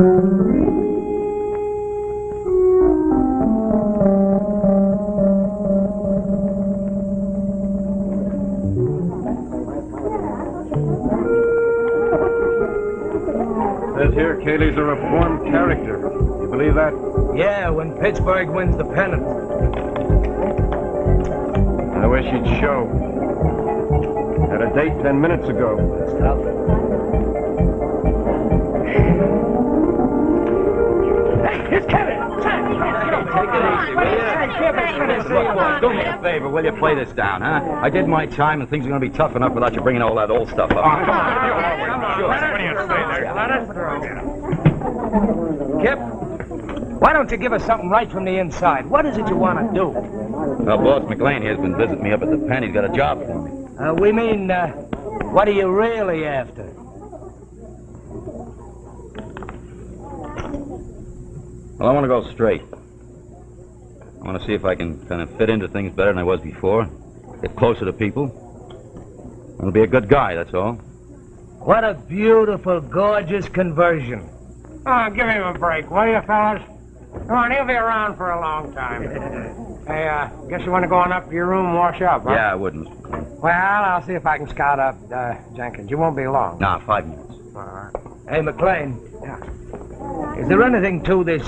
Says here Cayley's a reformed character. You believe that? Yeah, when Pittsburgh wins the pennant. I wish he'd show. Had a date 10 minutes ago. Stop it. Hey, here's Kevin! Take it easy, will you? Do me a favor, will you play this down, huh? I did my time, and things are going to be tough enough without you bringing all that old stuff up. Kip, why don't you give us something right from the inside? What is it you want to do? Well, Boss McLean here's been visiting me up at the pen. He's got a job for me. We mean, what are you really after? Well, I want to go straight. I want to see if I can kind of fit into things better than I was before. Get closer to people. I want to be a good guy, that's all. What a beautiful, gorgeous conversion. Oh, give him a break, will you, fellas? Come on, he'll be around for a long time. Hey, guess you want to go on up to your room and wash up, huh? Yeah, I would, Mr. McLean. Well, I'll see if I can scout up Jenkins. You won't be long. Nah, 5 minutes. All right. Hey, McLean. Yeah. Is there anything to this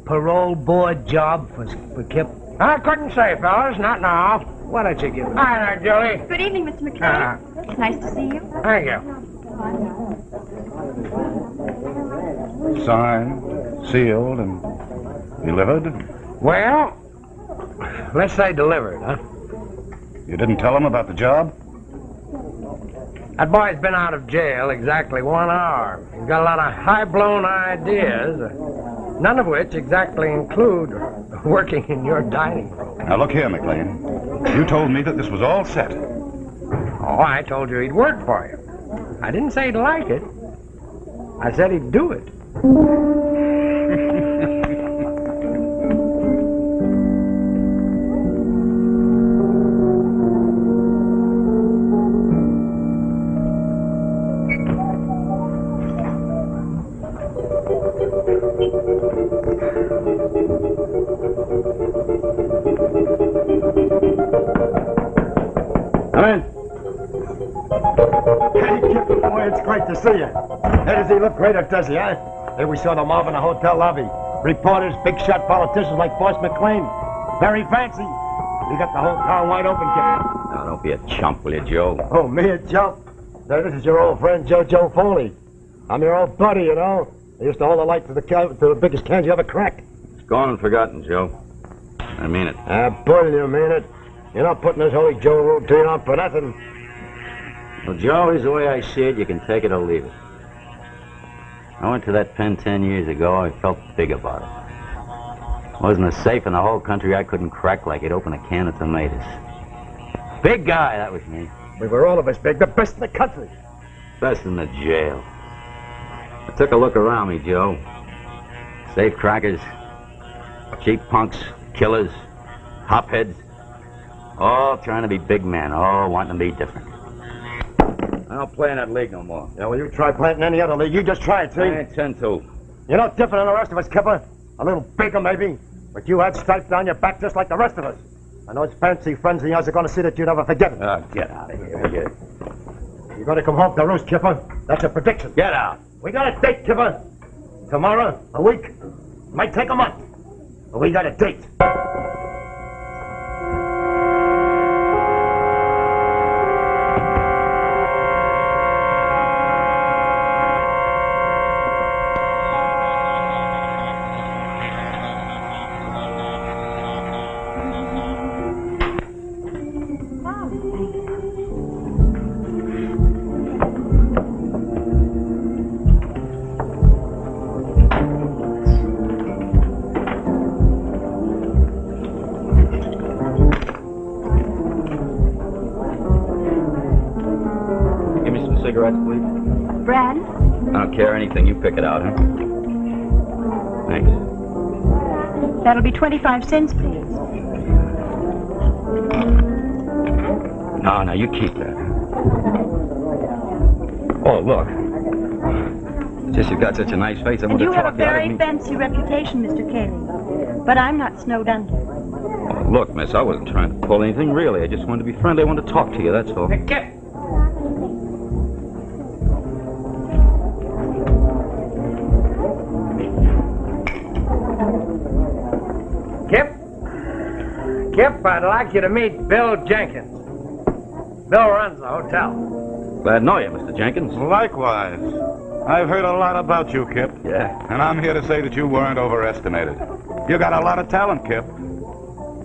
parole board job for Kip? I couldn't say, fellas. Not now. Why don't you give it? Hi there, Julie. Good evening, Mr. McLean. It's nice to see you. Thank you. Signed, sealed, and delivered? Well, let's say delivered, huh? You didn't tell him about the job? That boy's been out of jail exactly 1 hour. He's got a lot of high-blown ideas, none of which exactly include working in your dining room. Now, look here, McLean. You told me that this was all set. Oh, I told you he'd work for you. I didn't say he'd like it. I said he'd do it. Come in. Hey, Kip, boy, it's great to see you. Hey, does he look great, or does he, huh? Hey, we saw the mob in the hotel lobby. Reporters, big-shot politicians like Boss McLean. Very fancy. You got the whole town wide open, Kip. Now, don't be a chump, will you, Joe? Oh, me a jump. Now, this is your old friend, Joe Foley. I'm your old buddy, you know. I used to hold the light to the biggest cans you ever cracked. It's gone and forgotten, Joe. I mean it. Ah, bull, you mean it. You're not putting this Holy Joe routine on for nothing. Well, Joe, here's the way I see it. You can take it or leave it. I went to that pen 10 years ago. I felt big about it. Wasn't a safe in the whole country I couldn't crack like it open a can of tomatoes. Big guy, that was me. We were all of us big, the best in the country. Best in the jail. I took a look around me, Joe. Safe crackers, cheap punks, killers, hopheads. All trying to be big men, all wanting to be different. I don't play in that league no more. Yeah, well, you try playing in any other league. You just try it, see? I intend to. You're not different than the rest of us, Kipper. A little bigger, maybe. But you had stripes down your back just like the rest of us. And those fancy friends of yours are going to see that you never forget it. Oh, get out of here, will you? You're going to come home to roost, Kipper. That's a prediction. Get out. We got a date, Kipper. Tomorrow, a week. It might take a month. But we got a date. Cigarettes, please. Brand? I don't care anything. You pick it out, huh? Thanks. That'll be 25 cents, please. No, you keep that. Oh, look. Just you've got such a nice face. I And want to you have a talk to you. I very didn't mean- fancy reputation, Mr. Cayley. But I'm not snowed under. Oh, look, miss, I wasn't trying to pull anything, really. I just wanted to be friendly. I wanted to talk to you, that's all. Hey, Kip. Kip, I'd like you to meet Bill Jenkins. Bill runs the hotel. Glad to know you, Mr. Jenkins. Likewise. I've heard a lot about you, Kip. Yeah. And I'm here to say that you weren't overestimated. You got a lot of talent, Kip.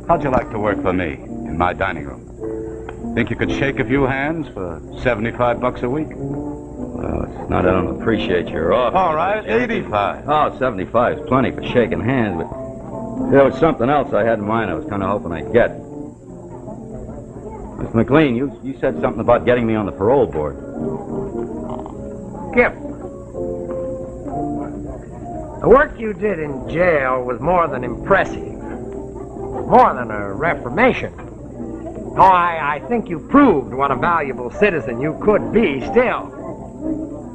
How'd you like to work for me in my dining room? Think you could shake a few hands for $75 a week? Well, it's not I don't appreciate your offer. All right, 85. Oh, 75 is plenty for shaking hands, but there was something else I had in mind I was kind of hoping I'd get. Mr. McLean, you said something about getting me on the parole board. Kip, the work you did in jail was more than impressive. More than a reformation. Oh, I think you proved what a valuable citizen you could be still.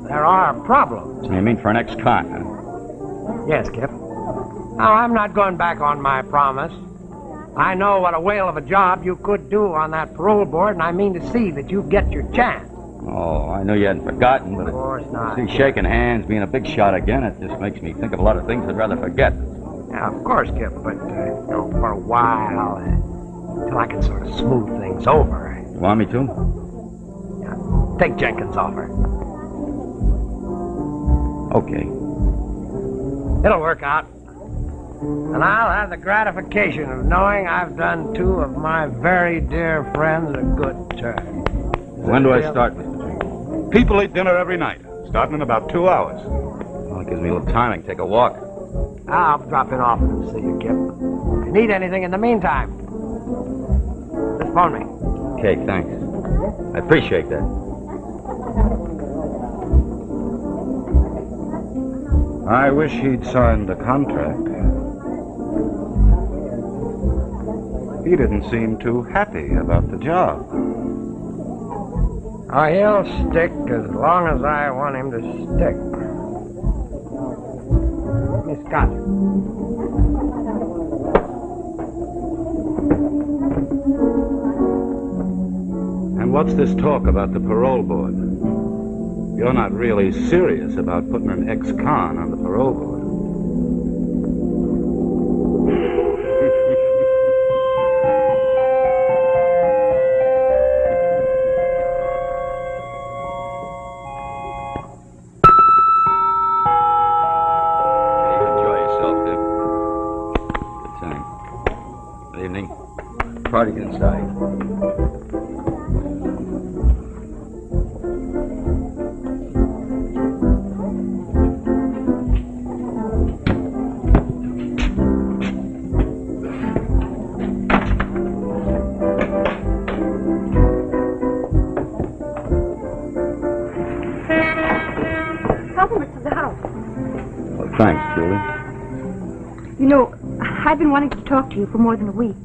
There are problems. You mean for an ex-con, huh? Yes, Kip. Now, I'm not going back on my promise. I know what a whale of a job you could do on that parole board, and I mean to see that you get your chance. Oh, I know you hadn't forgotten, but Of course not. see, shaking hands, being a big shot again, it just makes me think of a lot of things I'd rather forget. Yeah, of course, Kip, but, for a while, until I can sort of smooth things over. You want me to? Take Jenkins' offer. Okay. It'll work out. And I'll have the gratification of knowing I've done two of my very dear friends a good turn. When do I start, Mr. Jenkins? People eat dinner every night, starting in about 2 hours. Well, it gives me a little time. I can take a walk. I'll drop in often and see you, Kip. If you need anything in the meantime, just phone me. Okay, thanks. I appreciate that. I wish he'd signed the contract. He didn't seem too happy about the job. Oh, he'll stick as long as I want him to stick. Miss Scott. And what's this talk about the parole board? You're not really serious about putting an ex-con on the parole board. Party inside. Compliments to the house. Well, thanks, Julie. You know, I've been wanting to talk to you for more than a week.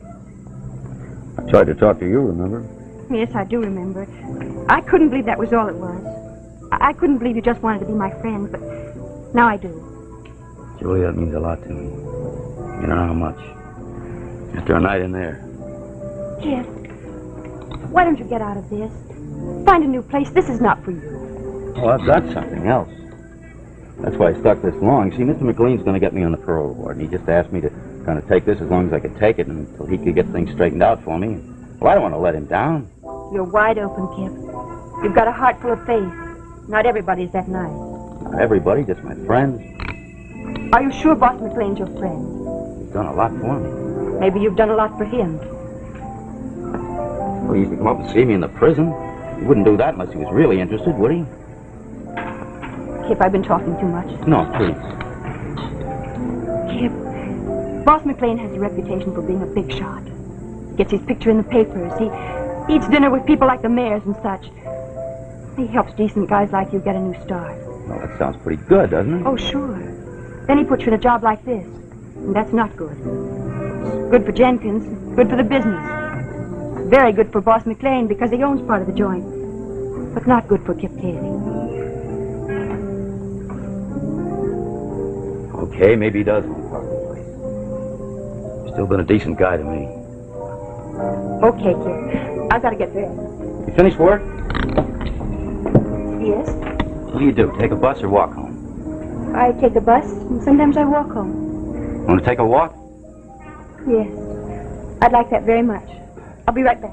I tried to talk to you, remember? Yes, I do remember. I couldn't believe that was all it was. I couldn't believe you just wanted to be my friend, but now I do. Julie, that means a lot to me. You don't know how much. After a night in there. Jeff, why don't you get out of this? Find a new place. This is not for you. Well, I've got something else. That's why I stuck this long. See, Mr. McLean's going to get me on the parole board, and he just asked me to kind of take this as long as I could take it until he could get things straightened out for me. Well, I don't want to let him down. You're wide open, Kip. You've got a heart full of faith. Not everybody's that nice. Not everybody, just my friends. Are you sure Boss McLean's your friend? He's done a lot for me. Maybe you've done a lot for him. Well, he used to come up and see me in the prison. He wouldn't do that unless he was really interested, would he? Kip, I've been talking too much. No, please. Kip, Boss McLean has a reputation for being a big shot. Gets his picture in the papers. He eats dinner with people like the mayors and such. He helps decent guys like you get a new start. Well, that sounds pretty good, doesn't it? Oh, sure. Then he puts you in a job like this. And that's not good. It's good for Jenkins, good for the business. Very good for Boss McLean because he owns part of the joint. But not good for Kip Cayley. Okay, maybe he does. Still been a decent guy to me. Okay, kid. I've got to get dressed. You finished work? Yes? What do you do? Take a bus or walk home? I take a bus, and sometimes I walk home. Want to take a walk? Yes. I'd like that very much. I'll be right back.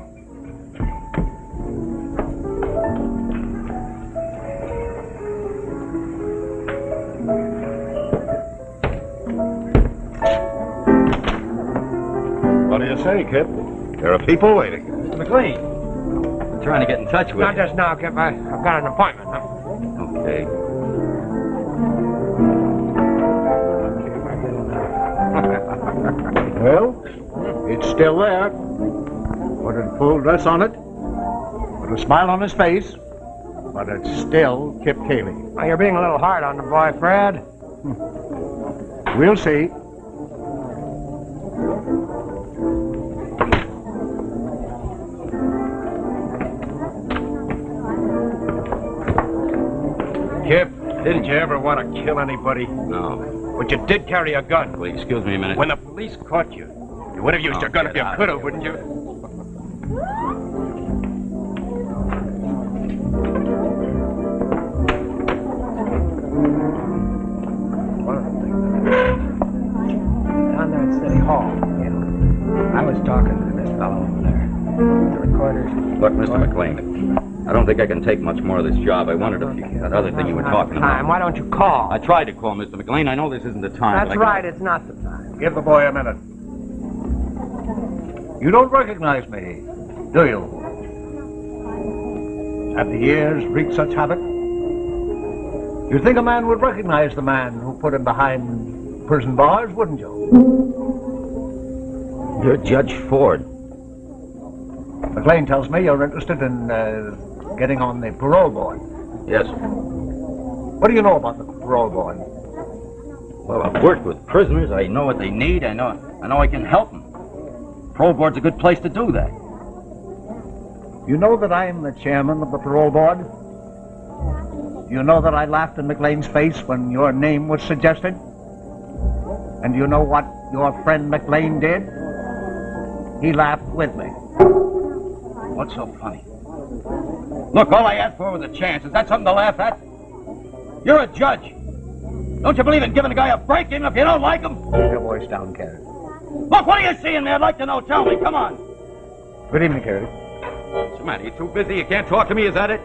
What do you say, Kip? There are people waiting. Mr. McLean. I'm trying to get in touch with Not you. just now, Kip. I've got an appointment. Okay. Well, it's still there. Put a full dress on it. Put a smile on his face. But it's still Kip Cayley. Well, you're being a little hard on the boy, Fred. We'll see. Kip, didn't you ever want to kill anybody? No. But you did carry a gun. Wait, excuse me a minute. When the police caught you, you would have used your gun if you could have, wouldn't you? Down there at City Hall, I was talking to this fellow over there. The recorders. Look, Mr. McLean, I don't think I can take much more of this job. I wondered if that other thing you were talking Time. about. Why don't you call? I tried to call Mr. McLean. I know this isn't the time. That's but right. It's not the time. Give the boy a minute. You don't recognize me, do you? Have the years wreaked such havoc? You'd think a man would recognize the man who put him behind prison bars, wouldn't you? You're Judge Ford. McLean tells me you're interested in getting on the parole board. Yes. What do you know about the parole board? Well, I've worked with prisoners. I know what they need. I know I can help them. Parole board's a good place to do that. You know that I'm the chairman of the parole board? You know that I laughed in McLean's face when your name was suggested? And you know what your friend McLean did? He laughed with me. What's so funny? Look, all I asked for was a chance. Is that something to laugh at? You're a judge. Don't you believe in giving a guy a break even if you don't like him? Keep your voice down, Carey. Look, what are you seeing there? I'd like to know. Tell me. Come on. Good evening, Carey. What's the matter? You too busy? You can't talk to me? Is that it?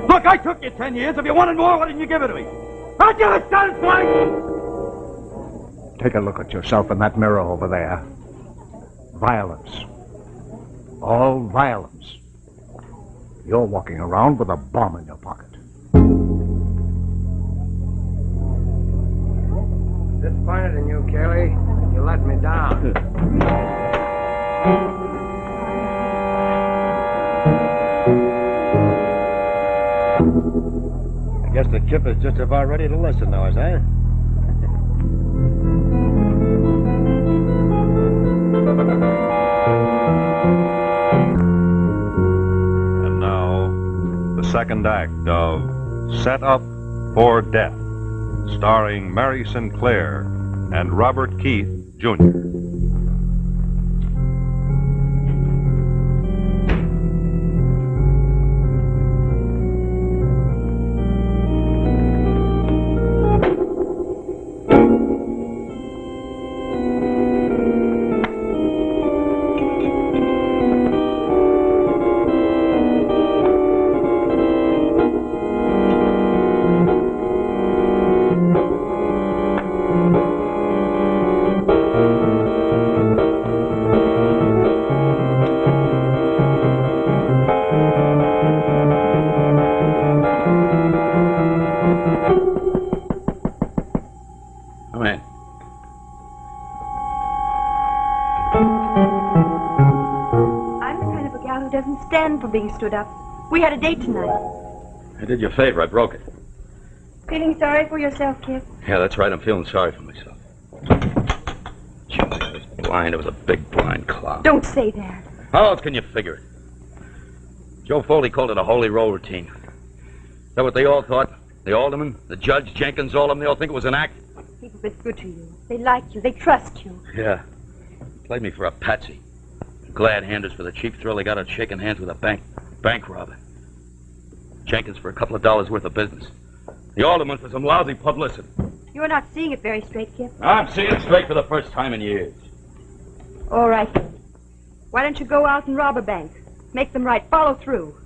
Look, I took you 10 years. If you wanted more, why didn't you give it to me? How'd you understand it, Take a look at yourself in that mirror over there. Violence. All violence. You're walking around with a bomb in your pocket. Disappointed in you, Kelly. You let me down. I guess the Kip is just about ready to listen now, is that? And now, the second act of Set Up for Death, starring Mary Sinclair and Robert Keith, Jr. Come in. I'm the kind of a gal who doesn't stand for being stood up. We had a date tonight. I did you a favor. I broke it. Feeling sorry for yourself, Kip? Yeah, that's right. I'm feeling sorry for myself. Gee, I was blind. It was a big blind cloud. Don't say that. How else can you figure it? Joe Foley called it a holy roll routine. Is that what they all thought? The alderman, the judge, Jenkins, all of them, they all think it was an act? People have been good to you. They like you. They trust you. Yeah. Played me for a patsy. Glad handers for the cheap thrill they got out shaking hands with a bank robber. Jenkins for a couple of dollars worth of business. The alderman for some lousy publicity. You're not seeing it very straight, Kip. I'm seeing it straight for the first time in years. All right. Why don't you go out and rob a bank? Make them right. Follow through.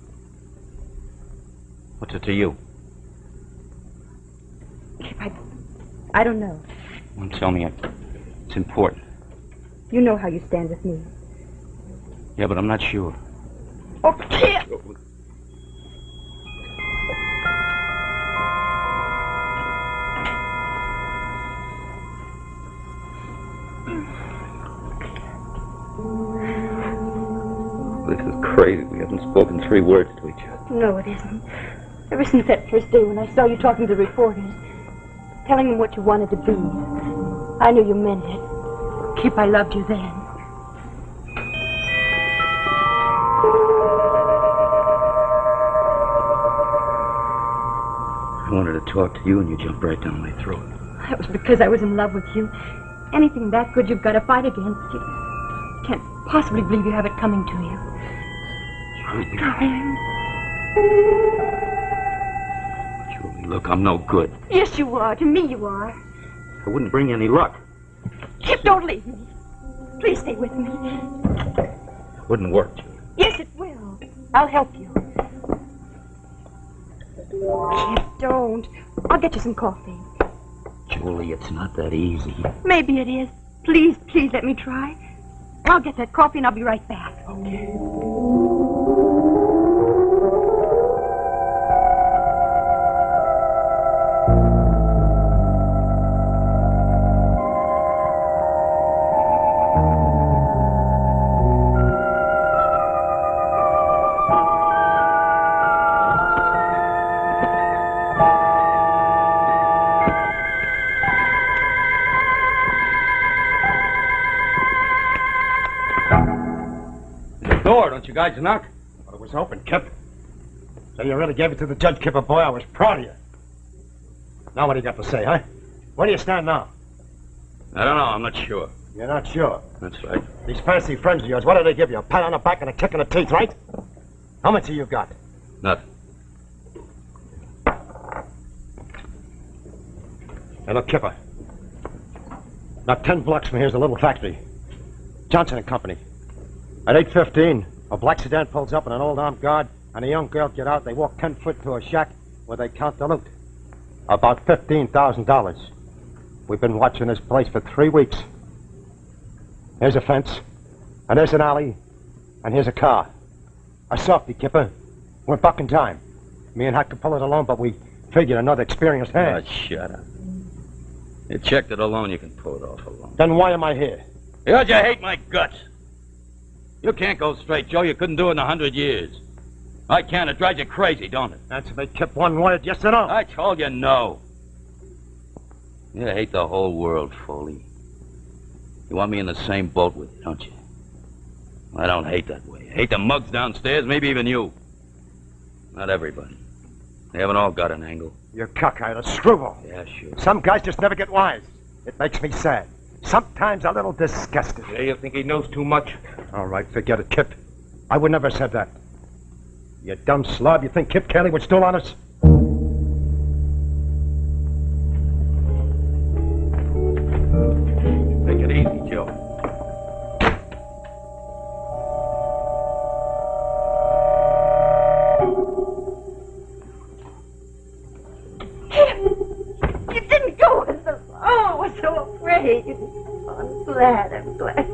What's it to you? Kip, I don't know. Don't tell me it's important. You know how you stand with me. Yeah, but I'm not sure. Oh, Kip! This is crazy. We haven't spoken 3 words to each other. No, it isn't. Ever since that first day when I saw you talking to the reporters, telling them what you wanted to be, I knew you meant it. Kip, I loved you then. I wanted to talk to you, and you jumped right down my throat. That was because I was in love with you. Anything that good, you've got to fight against. You can't possibly believe you have it coming to you. Julie. Darling. Julie, look, I'm no good. Yes, you are. To me, you are. I wouldn't bring you any luck. Kip, don't leave me. Please stay with me. It wouldn't work, Julie. Yes, it will. I'll help you. Kip, don't. I'll get you some coffee. Julie, it's not that easy. Maybe it is. Please, please let me try. I'll get that coffee and I'll be right back. Okay. Don't you guys knock? Well, it was open, Kip. So you really gave it to the judge, Kipper boy. I was proud of you. Now what do you got to say, huh? Where do you stand now? I don't know. I'm not sure. You're not sure? That's right. These fancy friends of yours, what do they give you? A pat on the back and a kick in the teeth, right? How much have you got? Nothing. Hey, look, Kipper. Not 10 blocks from here's a little factory. Johnson and Company. At 8:15, a black sedan pulls up and an old armed guard and a young girl get out. They walk 10 foot to a shack where they count the loot. About $15,000. We've been watching this place for 3 weeks. Here's a fence, and there's an alley, and here's a car. A softy, Kipper. We're bucking time. Me and Hack can pull it alone, but we figured another experienced hand. Oh, shut up. You checked it alone, you can pull it off alone. Then why am I here? Because you hate my guts. You can't go straight, Joe. You couldn't do it in 100 years. I can. It drives you crazy, don't it? Answer me, Kip, one word, yes or no? I told you no. You hate the whole world, Foley. You want me in the same boat with you, don't you? I don't hate that way. I hate the mugs downstairs, maybe even you. Not everybody. They haven't all got an angle. You're cockeyed, a screwball. Yeah, sure. Some guys just never get wise. It makes me sad. Sometimes a little disgusted. Yeah, you think he knows too much? All right, forget it, Kip. I would never have said that. You dumb slob, you think Kip Kelly would stool on us? Take it easy, Joe. You didn't go with us. Oh, I was so afraid. I'm glad.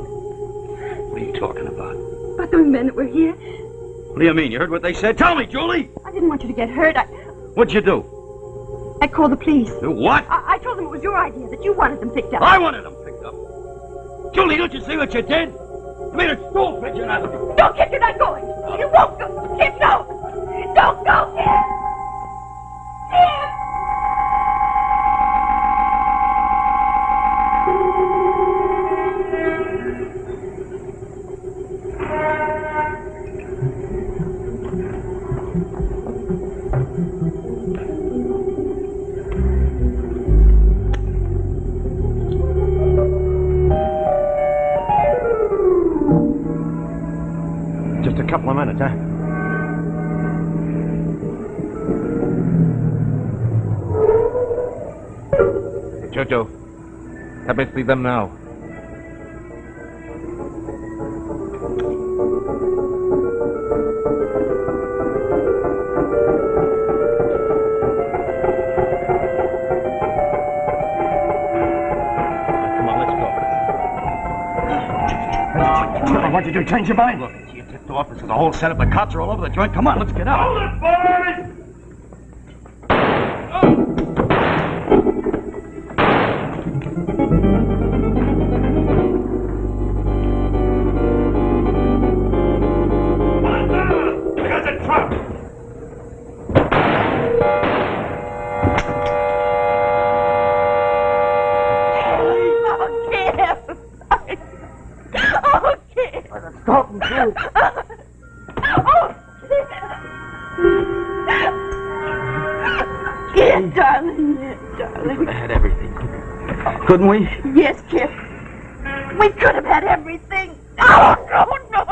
What are you talking about? But those men that were here, What do you mean? You heard what they said? Tell me, Julie! I didn't want you to get hurt. What'd you do? I called the police. You what? I told them it was your idea, that you wanted them picked up. I wanted them picked up. Julie, don't you see what you did? You made a stool pigeon out of me. No, Kip, you're not going. You won't go. Kip, no. Don't go, Kip. Kip. Jojo, that must be them now. Come on, let's go. What'd you do? Change your mind? Look, you tipped off. This is the whole setup. The cops are all over the joint. Come on, let's get out. Hold it, boys! Couldn't we? Yes, Kip. We could have had everything. Oh, no.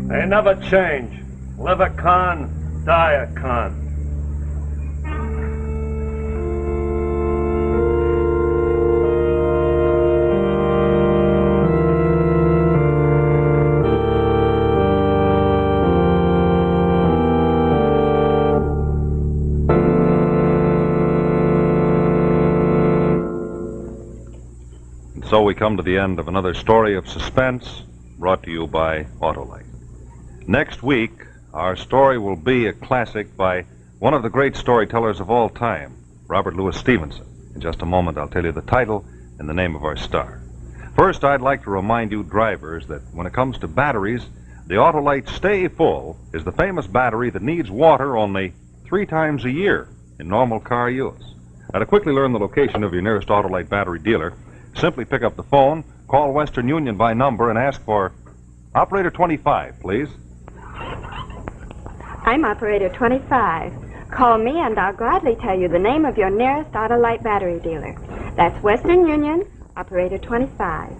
They never change. Live a con, die a con. So we come to the end of another story of suspense brought to you by Autolite. Next week, our story will be a classic by one of the great storytellers of all time, Robert Louis Stevenson. In just a moment, I'll tell you the title and the name of our star. First, I'd like to remind you drivers that when it comes to batteries, the Autolite Stay Full is the famous battery that needs water only 3 times a year in normal car use. Now, to quickly learn the location of your nearest Autolite battery dealer, simply pick up the phone, call Western Union by number, and ask for Operator 25, please. I'm Operator 25. Call me and I'll gladly tell you the name of your nearest Autolite battery dealer. That's Western Union, Operator 25.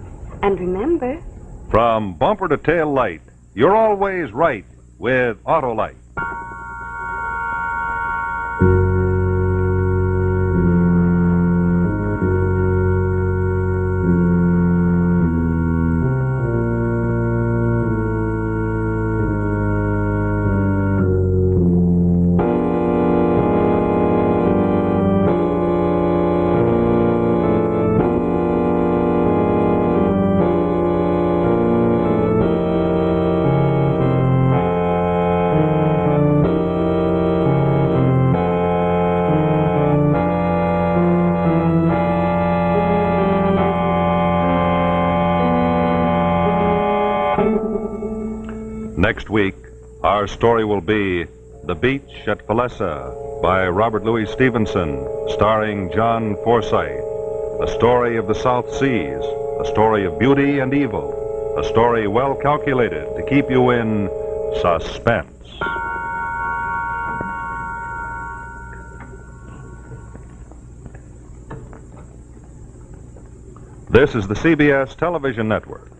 And remember... From bumper to tail light, you're always right with Autolite. Next week, our story will be The Beach at Fallessa by Robert Louis Stevenson, starring John Forsythe. A story of the South Seas, a story of beauty and evil, a story well calculated to keep you in suspense. This is the CBS Television Network.